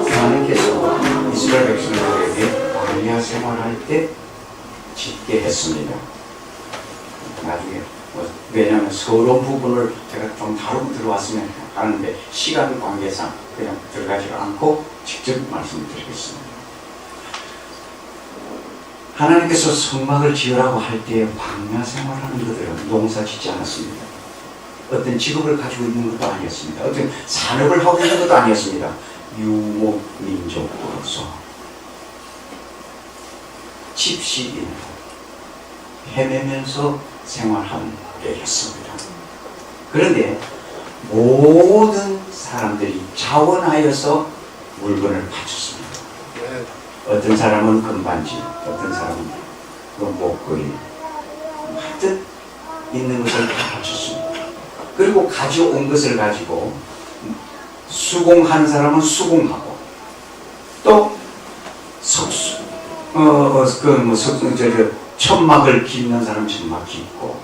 하나님께서 이스라엘 백성들에게 광야 생활할 때 짓게 했습니다. 나중에 왜냐하면 서론 부분을 제가 좀 다루고 들어왔으면 하는데 시간 관계상 그냥 들어가지 않고 직접 말씀드리겠습니다. 하나님께서 성막을 지으라고 할 때 광야 생활하는 것들은 농사 짓지 않았습니다. 어떤 직업을 가지고 있는 것도 아니었습니다. 어떤 산업을 하고 있는 것도 아니었습니다. 유목민족으로서 집시인으로 헤매면서 생활하는 때였습니다. 그런데 모든 사람들이 자원하여서 물건을 바쳤습니다. 어떤 사람은 금반지, 어떤 사람은 목걸이, 하여튼 있는 것을 다 바쳤습니다. 그리고 가져온 것을 가지고 수공하는 사람은 수공하고 또 천막을 깃는 사람은 천막 깃고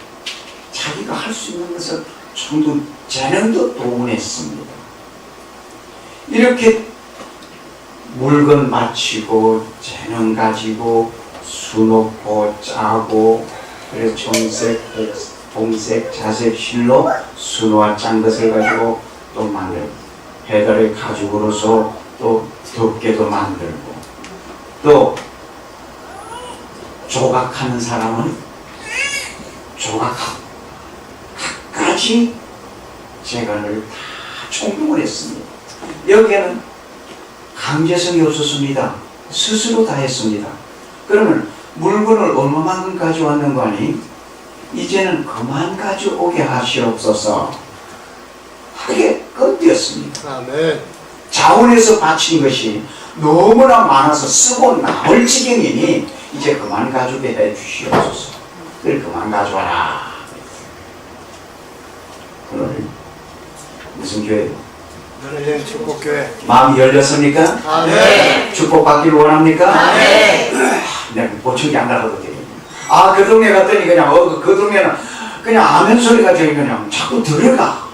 자기가 할 수 있는 것을 전부 재능도 동원했습니다. 이렇게 물건 맞추고 재능 가지고 수 놓고 짜고 그래서 정색, 동색, 자색, 실로 수놓아 짠 것을 가지고 또 만들고 배달의 가죽으로서 또 덮개도 만들고 또 조각하는 사람은 조각하고 각가지 재간을 다 총동을 했습니다. 여기에는 강제성이 없었습니다. 스스로 다 했습니다. 그러면 물건을 얼마만큼 가져왔는 거 아니? 이제는 그만 가져오게 하시옵소서 하게 건드렸습니다. 아멘. 자원에서 바친 것이 너무나 많아서 쓰고 남을 지경이니 이제 그만 가져오게 해 주시옵소서. 그걸 그만 가져와라. 오늘 무슨 교회예요? 너는 축복교회. 마음이 열렸습니까? 아멘. 축복받기를 원합니까? 아멘. 내가 보청기 안 나가도 돼. 그 동네 갔더니 그냥 그 동네는 그냥 아멘 소리가 들리면 자꾸 들어가서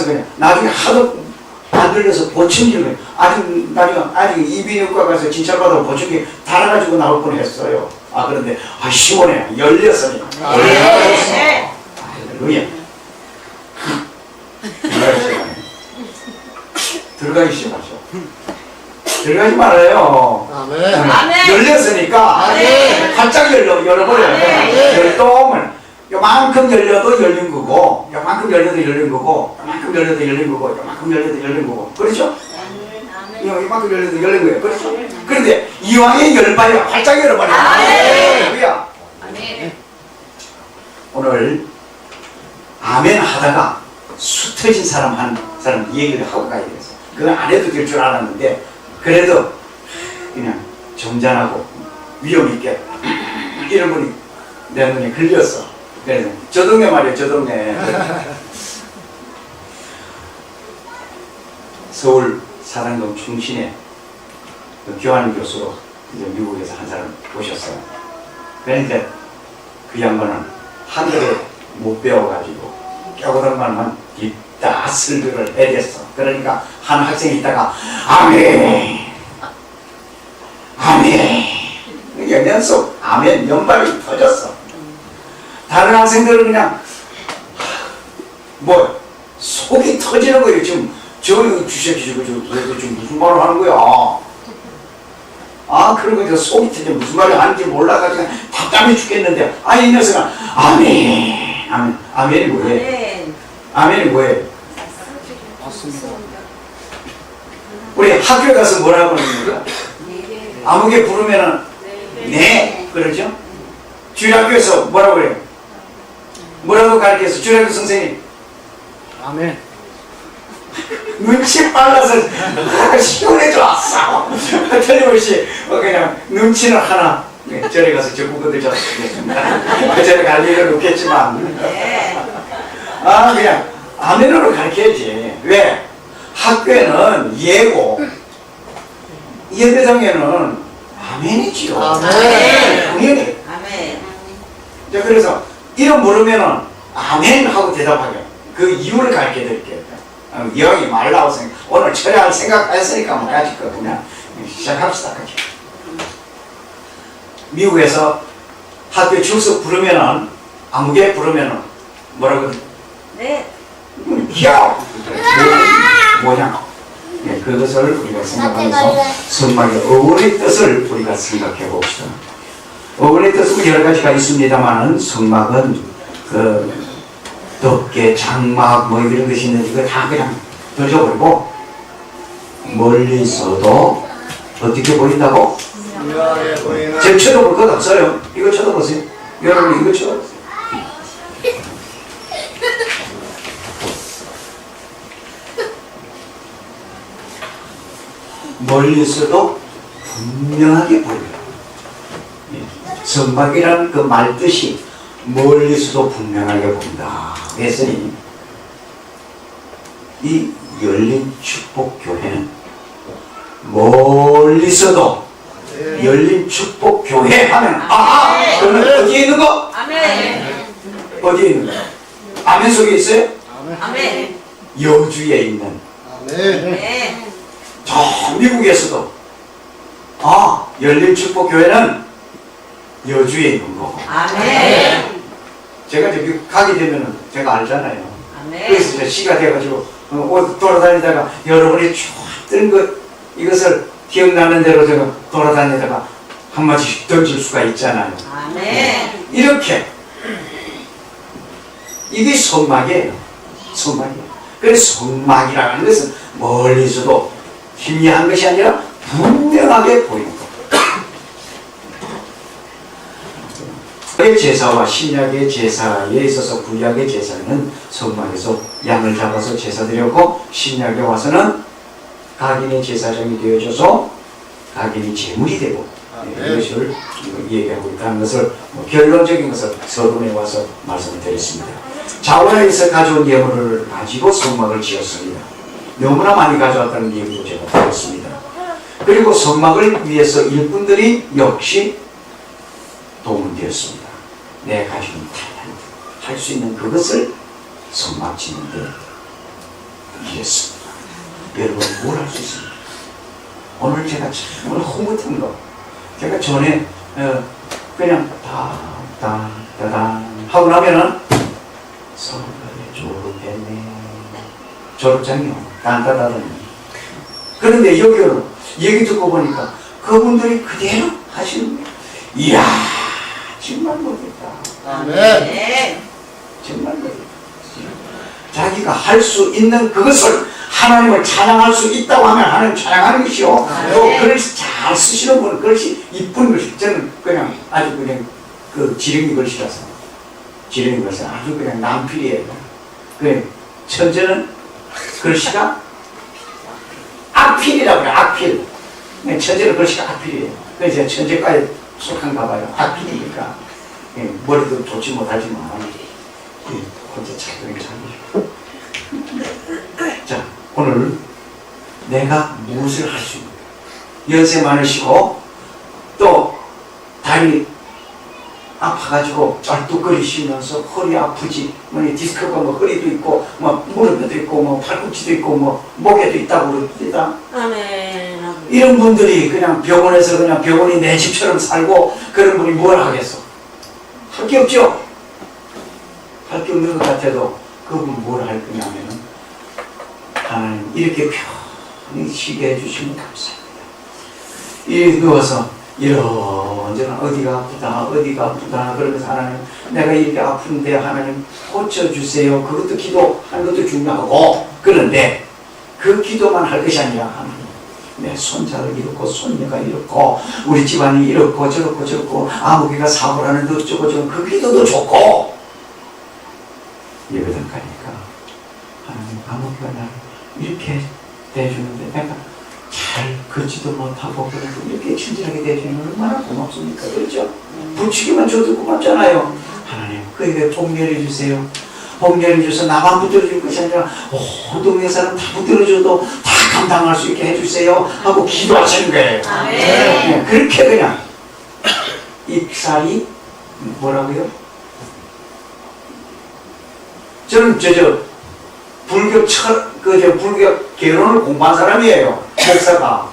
그냥 나중에 하도 안 들려서 보청기를 아직 이비인후과 가서 진찰받아 보청기 달아가지고 나올 뻔했어요. 그런데 시원해. 열렸으니까. 할렐루야. 들어가기 시작하죠. 들어가지 말아요. 아멘. 열렸으니까 활짝 열어버려요. 열동을 요만큼 열려도 열린 거고 요만큼 열려도 열린 거고 요만큼 열려도 열린 거고 요만큼 열려도 열린 거고 그렇죠? 요만큼 열려도 열린 거예요. 그렇죠? 그런데 이왕에 열봐야 활짝 열어버려요. 할렐루야. 오늘 아멘 하다가 수 터진 사람 한 사람 얘기를 하고 가야 돼서 그건 안 해도 될 줄 알았는데 그래도 그냥 점잖하고 위험있게 이런 분이 내 눈에 걸렸어. 그래서 저 동네 말이에요. 저 동네 서울 사랑동 충신에 그 교환 교수로 이제 미국에서 한 사람 오셨어요. 그런데 그 양반은 한글에 못 배워가지고 깨고들만만 다 설교를 해댔어. 그러니까 한 학생이 있다가 아멘 연속 아멘 연발이 터졌어. 다른 학생들은 그냥 속이 터지는 거예요. 지금 저 주새끼 저거 지금 무슨 말을 하는 거야. 그런 거니까 속이 터져 무슨 말을 하는지 몰라가지고 답답해 죽겠는데 이 녀석은 아멘이 뭐예요? 아멘이 뭐예요? 맞습니다. 우리 학교에 가서 뭐라고 하는 거야? 아무개 부르면은 네 그러죠? 주일학교에서 뭐라고 그래요? 뭐라고 가르쳐서 주일학교 선생님 아멘. 눈치 빨라서 시원해져 왔어. 틀림없이 그냥 눈치는 하나. 저리 가서 저 국어들 잡겠습니다. 저리 갈 일은 없겠지만 그냥 아멘으로 가르쳐야지. 왜? 학교에는 예고 예배당에는 아멘이지요. 아멘. 당연히. 아멘. 자, 그래서 이름 모르면은 아멘 하고 대답하게. 그 이유를 가르쳐 드릴게요. 여기 말라고 생각, 오늘 쳐야 할 생각했으니까 뭐 가지고 그냥 시작합시다. 그죠? 미국에서 학교 출석 부르면은, 아무개 부르면은, 뭐라고? 네. 야! 뭐냐? 네, 그것을 우리가 생각하면서 성막의 어원의 뜻을 우리가 생각해 봅시다. 어원의 뜻은 여러 가지가 있습니다만은 성막은 그 덮개, 장막 뭐 이런 것이 있는데 이거 다 그냥 던져버리고 멀리서도 어떻게 보인다고? 제 쳐다볼 것 없어요. 이거 쳐다보세요. 여러분 이거 쳐다보세요. 멀리서도 분명하게 보여요. 성막이라는 그 말뜻이 멀리서도 분명하게 보인다. 그랬으니 이 열린 축복교회는 멀리서도 열린 축복교회 하면 그러면 어디에 있는 거? 아멘. 어디에 있는 거? 아멘 속에 있어요? 아멘. 여주에 있는 네. 저 미국에서도 열린 축복교회는 여주에 있는 거고 아멘. 제가 이제 미국 가게 되면은 제가 알잖아요. 아멘. 그래서 이제 시가 돼가지고 돌아다니다가 여러분이 쭉 뜨는 것 이것을 기억나는 대로 제가 돌아다니다가 한마디씩 던질 수가 있잖아요. 아멘. 이렇게 이게 성막이에요. 성막이에요. 그래서 성막이라는 것은 멀리서도 희미한 것이 아니라 분명하게 보이는 것. 제사와 신약의 제사에 있어서 구약의 제사는 성막에서 양을 잡아서 제사 드렸고 신약에 와서는 각인의 제사장이 되어져서 각인이 제물이 되고 이것을 얘기하고 있다는 것을 결론적인 것을 서론에 와서 말씀을 드렸습니다. 자원에서 가져온 예물을 가지고 성막을 지었습니다. 너무나 많이 가져왔다는 얘기도 제가 들었습니다. 그리고 성막을 위해서 일꾼들이 역시 동원되었습니다. 내 가지고 할 수 있는 그것을 성막 짓는데 이랬습니다. 여러분 뭘 할 수 있습니까? 오늘 제가 정말 흐뭇한 거 제가 전에 그냥 다다다단 하고 나면은 성막에 졸업했네 졸업장이요 단다다단 그런데 여기는 얘기 듣고 보니까 그분들이 그대로 하시는 거예요. 이야 정말 못했다. 아멘. 정말 못했다. 자기가 할 수 있는 그것을 하나님을 찬양할 수 있다고 하면 하나님 찬양하는 것이요. 또 글씨 잘 쓰시는 분은 글씨 이쁜 글씨 저는 그냥 아주 그냥 그 지렁이 글씨라서 지렁이 글씨 아주 그냥 남필이에요. 그 천재는 글씨가 악필이라고 그래요. 악필. 천재는 글씨가 악필이에요. 그래서 제가 천재과에 속한가 봐요. 악필이니까 머리도 좋지 못하지만 혼자 착하게 잘해요. 자, 오늘 내가 무엇을 할 수 있는 연세 많으시고 또 다리 아파가지고 쩔뚝거리시면서 허리 아프지 디스크가 뭐 허리도 있고 뭐 무릎에도 있고 뭐 팔꿈치도 있고 뭐 목에도 있다고 그럽니다. 아멘. 이런 분들이 그냥 병원에서 그냥 병원이 내 집처럼 살고 그런 분이 뭘 하겠어? 할 게 없죠? 할 게 없는 것 같아도 그분 뭘 할 거냐면은 하나님 이렇게 편히 쉬게 해주시면 감사합니다. 이 누워서 이런저런 어디가 아프다 그러면서 하나님 내가 이렇게 아픈데 하나님 고쳐주세요. 그것도 기도하는 것도 중요하고 그런데 그 기도만 할 것이 아니라 하나님 내 손자를 잃었고 손녀가 잃었고 우리 집안이 이렇고 저렇고 아무개가 사고를 하는데 어쩌고 저쩌고 그 기도도 좋고 예배당 가니까 하나님 아무개가 나를 이렇게 대해주는데 내가 잘 걷지도 못하고 그래도 이렇게 친절하게 대해주면 얼마나 고맙습니까? 그렇죠? 부추기만 줘도 고맙잖아요. 하나님 그에게 복렬해 주세요. 복렬해 주셔서 나만 붙들어줄 것이 아니라 모든 사람 다 붙들어줘도 다 감당할 수 있게 해주세요 하고 기도하시는 거예요. 네, 그렇게 그냥 입살이 뭐라고요? 저는 불교 개론을 공부한 사람이에요. 목사가.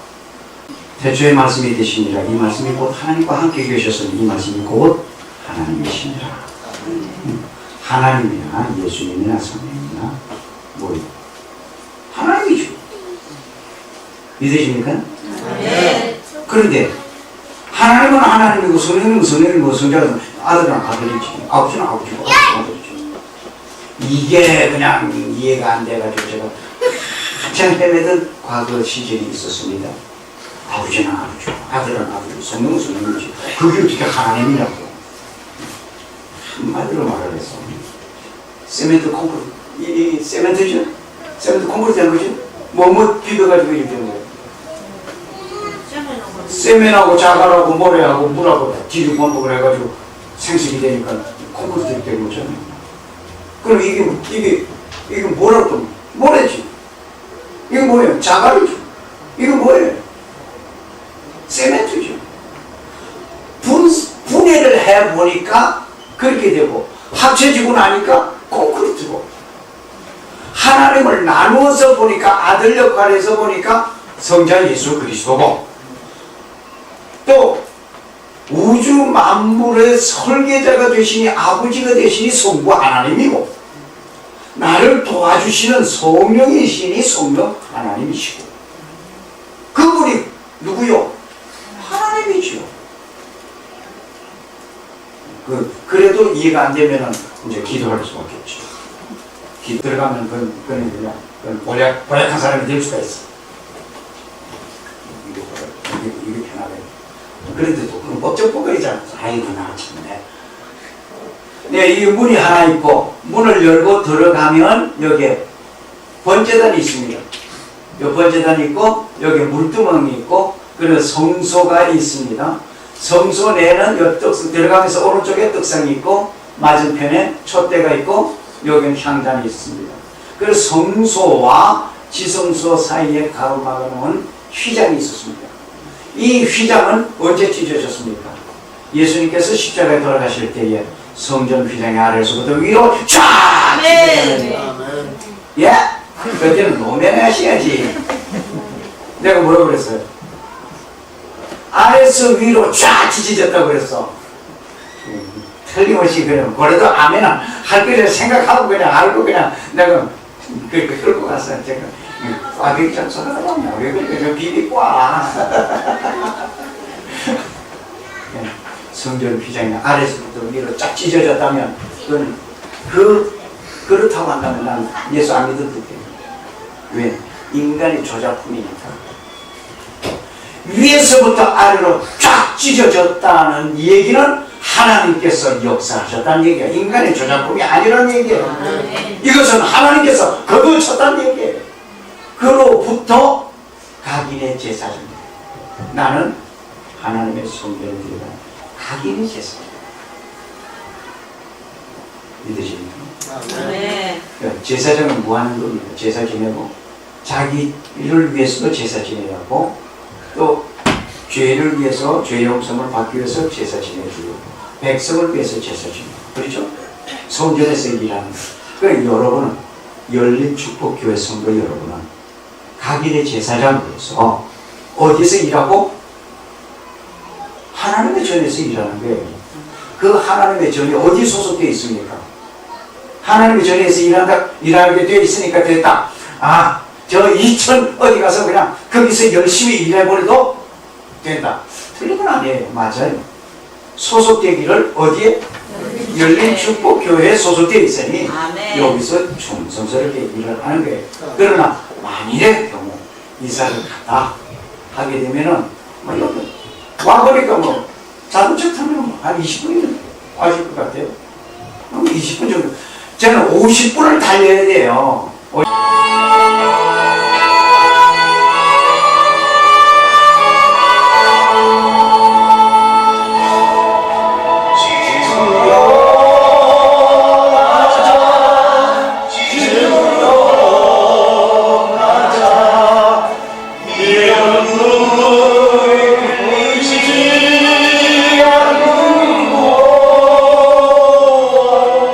태초에 말씀이 되시니라. 이 말씀이 곧 하나님과 함께 계셨으니 이 말씀이 곧 하나님이시니라. 하나님이나 예수님이나 성령이나 뭐 하나님이죠. 믿으십니까? 네. 그런데 하나님은 하나님이고 성령은 성령이고 성자는 아들은 아들이지, 아버지는 아버지고 아버지죠. 이게 그냥 이해가 안 돼가지고 제가 한참 헤매던 과거 시절이 있었습니다. 아버지는 아버지고 아들은 아들이고 성령은 성령이지. 그게 어떻게 하나님이라고. 한마디로 말을 했어. 세멘트 콘크리트, 이 세멘트죠? 세멘트 콘크리트 된 거지? 뭐 비벼가지고 이렇게 된 거예요. 세멘하고 자갈하고 모래하고 물하고 뒤로 번복을 해가지고 생식이 되니까 콘크리트 된 거잖아요. 그럼 이게 뭐라고? 모래지. 이게 뭐예요? 자갈이죠. 이게 뭐예요? 세멘트죠. 분해를 해보니까 그렇게 되고 합쳐지고 나니까 콘크리트고 하나님을 나누어서 보니까 아들 역할에서 보니까 성자 예수 그리스도고 또 우주 만물의 설계자가 되시니 아버지가 되시니 성부 하나님이고 나를 도와주시는 성령이시니 성령 하나님이시고 그분이 누구요? 하나님이죠. 그래도 이해가 안 되면은 이제 기도할 수밖에 없죠. 기도 들어가면 그건 고약한 사람이 될 수가 있어. 이게 편하게. 그런데도 그건 법적보거리잖아. 아이고 나 참네. 네, 이 문이 하나 있고 문을 열고 들어가면 여기에 번제단이 있습니다. 요 번제단이 있고 여기 물두멍이 있고 그리고 성소가 있습니다. 성소 내에는 요 들어가면서 오른쪽에 떡상이 있고 맞은편에 촛대가 있고 여기는 향단이 있습니다. 그리고 성소와 지성소 사이에 가로막아 놓은 휘장이 있었습니다. 이 휘장은 언제 찢어졌습니까? 예수님께서 십자가에 돌아가실 때에 성전 휘장의 아래에서부터 위로 쫙 찢어졌습니다. 예? 그때는 노면하셔야지. 내가 뭐라고 그랬어요? 아래에서 위로 쫙 찢어졌다고 그랬어. 틀림없이 그냥 그래도 아멘은 할 거를 생각하고 그냥 알고 그냥 내가 그렇게 끌고 갔어요. 제가 꽈배기 좀 썰어가면 왜 그렇게 비비꽈. 성전 휘장이 아래에서부터 위로 쫙 찢어졌다면 그렇다고 한다면 난 예수 안 믿어도 돼. 왜? 인간의 조작품이니까. 위에서부터 아래로 쫙 찢어졌다는 얘기는 하나님께서 역사하셨다는 얘기야. 인간의 조작품이 아니라는 얘기예요. 이것은 하나님께서 거두셨다는 얘기예요. 그로부터 각인의 제사장입니다. 나는 하나님의 성전을 드리는 각인의 제사장입니다. 믿으십니까? 네. 제사장은 뭐 하는 겁니까? 제사 지내고 자기를 위해서도 제사 지내고 또 죄를 위해서 죄 용서를 받기 위해서 제사 지내주고 백성을 위해서 제사 지내고 그렇죠? 성전에서 일하는 그러니까 여러분은 열린 축복교회 성도 여러분은 각인의 제사장으로서 어디서 일하고? 하나님의 전에서 일하는 거예요. 그 하나님의 전이 어디 소속되어 있습니까? 하나님의 전에서 일하게 되어 있으니까 됐다. 저 이천 어디 가서 그냥 거기서 열심히 일해버려도 된다. 틀린 건 아니에요. 맞아요. 소속되기를 어디에? 열린 축복교회에 소속되어 있으니 아멘. 여기서 충성스럽게 일을 하는 거예요. 그러나 만일의 경우 이사를 갔다 하게 되면은 와보니까 자동차 타면 한 20분이면 와실 것 같아요. 20분 정도. 저는 50분을 달려야 돼요.